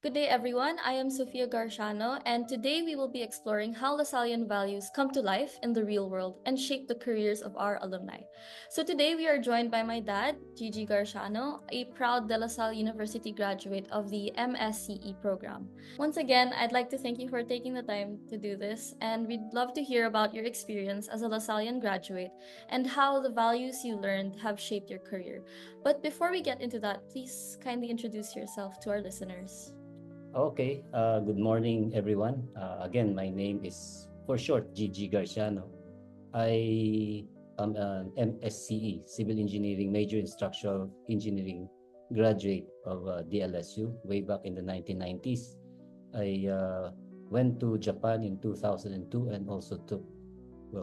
Good day, everyone. I am Sofia Garciano, and today we will be exploring how Lasallian values come to life in the real world and shape the careers of our alumni. So today we are joined by my dad, Gigi Garciano, a proud De La Salle University graduate of the MSCE program. Once again, I'd like to thank you for taking the time to do this, and we'd love to hear about your experience as a Lasallian graduate and how the values you learned have shaped your career. But before we get into that, please kindly introduce yourself to our listeners. Okay, good morning, everyone. Again, my name is, for short, Gigi Garciano. I am an MSCE, Civil Engineering, Major in Structural Engineering graduate of DLSU way back in the 1990s. I went to Japan in 2002 and also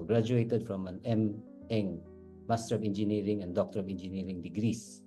graduated from an M.Eng, Master of Engineering and Doctor of Engineering degrees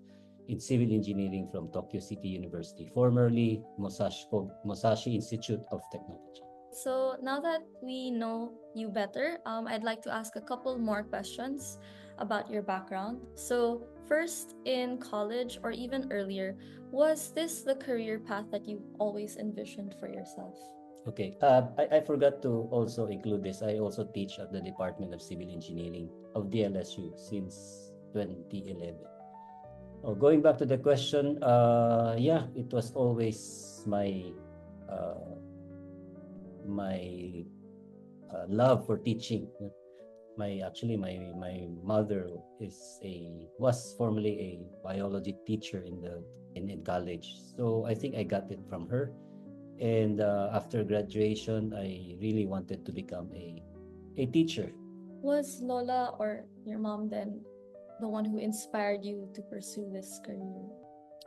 in Civil Engineering from Tokyo City University, formerly Musashi Institute of Technology. So now that we know you better, I'd like to ask a couple more questions about your background. So, first, in college or even earlier, was this the career path that you always envisioned for yourself? Okay, I forgot to also include this. I also teach at the Department of Civil Engineering of DLSU since 2011. Oh, going back to the question, yeah, it was always uh, my love for teaching. My mother was formerly a biology teacher in college, so I think I got it from her. And after graduation, I really wanted to become a teacher. Was Lola or your mom then the one who inspired you to pursue this career?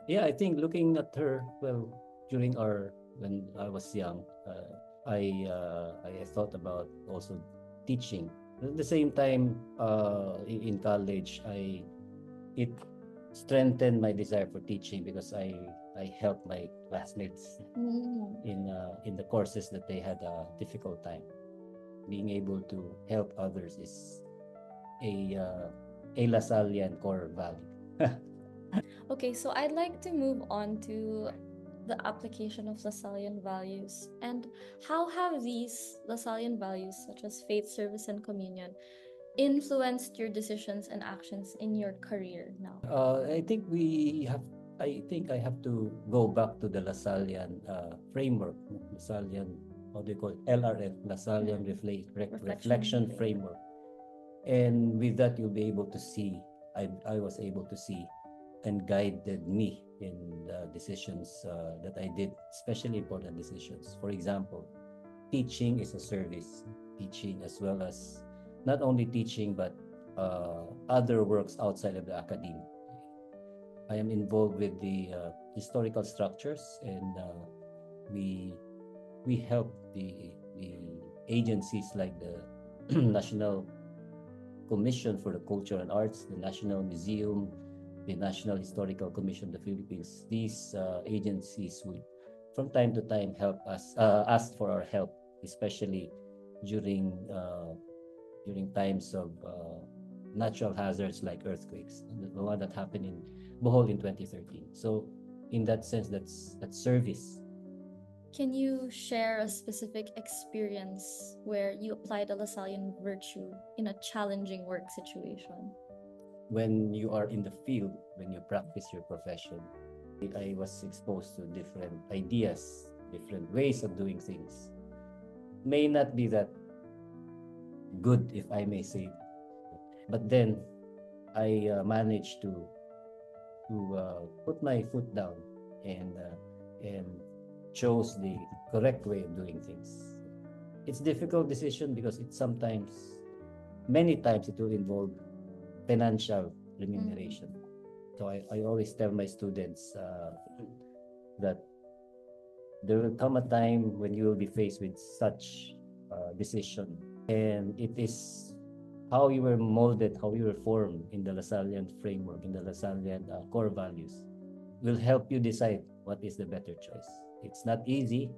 Yeah, I think looking at her, well, during our when I was young, I thought about also teaching. At the same time, in college, I it strengthened my desire for teaching because I helped my classmates Mm. in the courses that they had a difficult time. Being able to help others is a Lasallian core value. Okay, so I'd like to move on to the application of Lasallian values and how have these Lasallian values, such as faith, service, and communion, influenced your decisions and actions in your career now? I think we have. I think I have to go back to the Lasallian framework, Lasallian, how do you call it? LRF, Lasallian Reflection Reflection. Framework. And with that, you'll be able to see. I was able to see, and guided me in the decisions that I did, especially important decisions. For example, teaching is a service. Teaching as well as not only teaching but other works outside of the academy. I am involved with the historical structures, and we we help the agencies like the National Commission for the Culture and Arts, the National Museum, the National Historical Commission of the Philippines. These agencies would, from time to time, help us ask for our help, especially during during times of natural hazards like earthquakes, the one that happened in Bohol in 2013. So, in that sense, that's service. Can you share a specific experience where you applied a Lasallian virtue in a challenging work situation? When you are in the field, when you practice your profession, I was exposed to different ideas, different ways of doing things. May not be that good, if I may say, but then I managed to put my foot down and chose the correct way of doing things. It's difficult decision because it sometimes, many times, it will involve financial remuneration. So I always tell my students that there will come a time when you will be faced with such decision, and it is how you were molded, how you were formed in the Lasallian framework, in the Lasallian core values, will help you decide what is the better choice. It's not easy.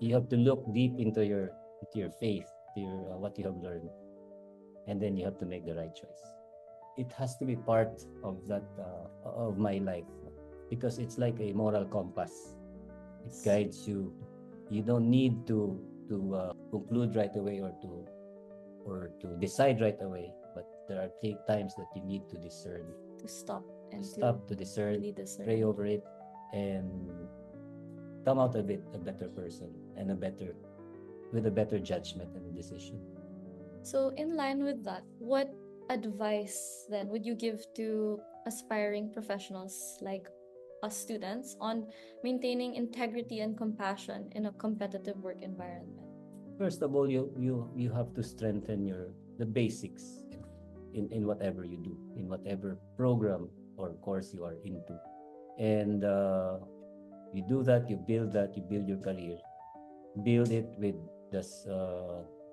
You have to look deep into your faith, to your what you have learned, and then you have to make the right choice. It has to be part of that of my life because it's like a moral compass. It guides you. You don't need to conclude right away or to decide right away, but there are times that you need to discern, To stop and to discern, really discern. pray over it, and come out of it a better person and with a better judgment and decision. So, in line with that, what advice then would you give to aspiring professionals like us students on maintaining integrity and compassion in a competitive work environment? First of all, you have to strengthen the basics in whatever you do, in whatever program or course you are into, and you do that, you build your career, build it this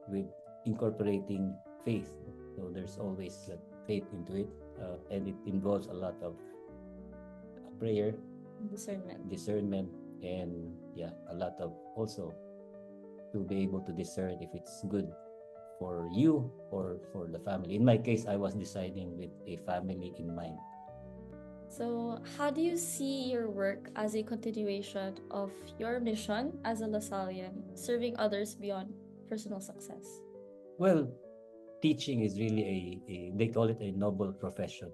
with incorporating faith. So there's always that faith into it, and it involves a lot of prayer, discernment, and yeah, a lot of also to be able to discern if it's good for you or for the family. In my case, I was deciding with a family in mind. So, how do you see your work as a continuation of your mission as a Lasallian, serving others beyond personal success? Well, teaching is really they call it a noble profession.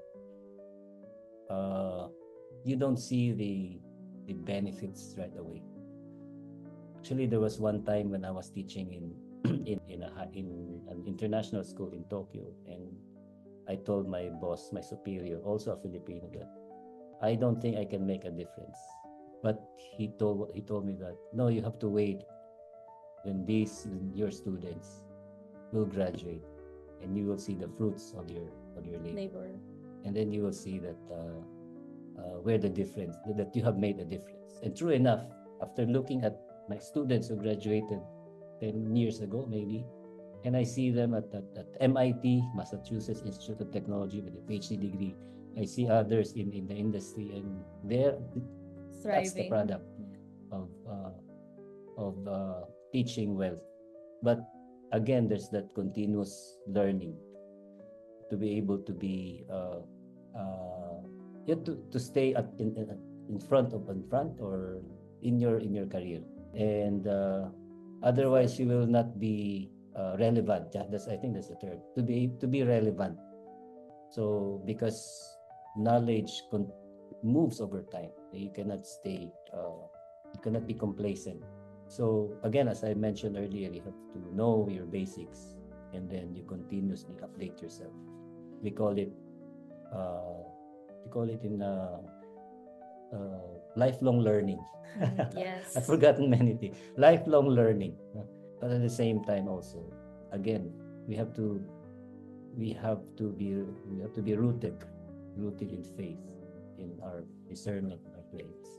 You don't see the benefits right away. Actually, there was one time when I was teaching in an international school in Tokyo, and I told my boss, my superior, also a Filipino, that I don't think I can make a difference. But he told me that no, you have to wait when your students will graduate, and you will see the fruits of your labor, and then you will see that where the difference that you have made a difference. And true enough, after looking at my students who graduated 10 years ago, maybe, and I see them at MIT, Massachusetts Institute of Technology, with a PhD degree. I see others in the industry, and that's the product of teaching well. But again, there's that continuous learning to be able to be you have to stay in front or in your career, and otherwise you will not be relevant. I think that's the term, to be relevant. So because knowledge moves over time, you cannot be complacent. So again, as I mentioned earlier, you have to know your basics, and then you continuously update yourself. We call it in lifelong learning. Yes. I've forgotten many things. Lifelong learning, but at the same time also, again, we have to be rooted in faith, in our discernment, our place,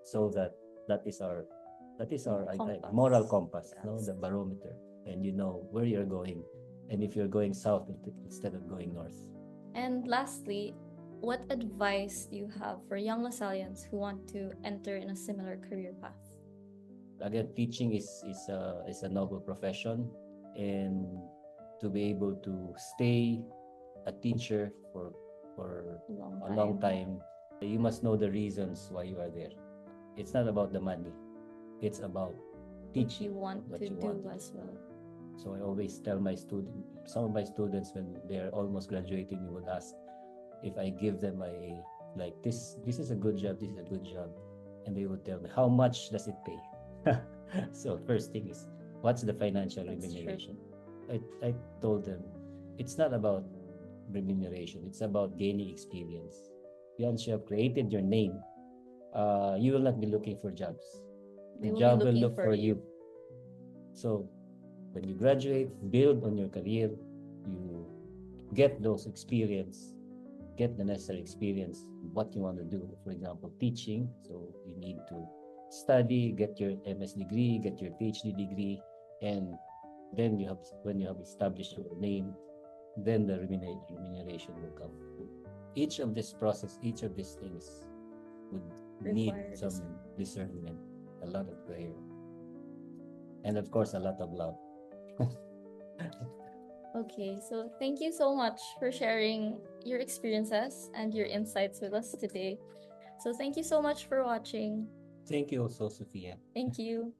so that is our moral compass, yes. The barometer, and you know where you're going, and if you're going south instead of going north. And lastly, what advice do you have for young Lasallians who want to enter in a similar career path? Again, teaching is a noble profession, and to be able to stay a teacher for a long time, you must know the reasons why you are there. It's not about the money. It's about teaching what you want to as well. So I always tell some of my students, when they're almost graduating, you would ask if I give them this is a good job, and they would tell me, how much does it pay? So first thing is, what's the financial remuneration? I told them, it's not about remuneration, it's about gaining experience. Once you have created your name, you will not be looking for jobs. The job will look for you. So when you graduate, build on your career, you get those experience, get the necessary experience, what you want to do. For example, teaching, so you need to study, get your MS degree, get your PhD degree, and then when you have established your name, then the remuneration will come. Each of these things would need some discernment, a lot of prayer, and of course, a lot of love. Okay, so thank you so much for sharing your experiences and your insights with us today. So thank you so much for watching. Thank you also, Sophia. Thank you.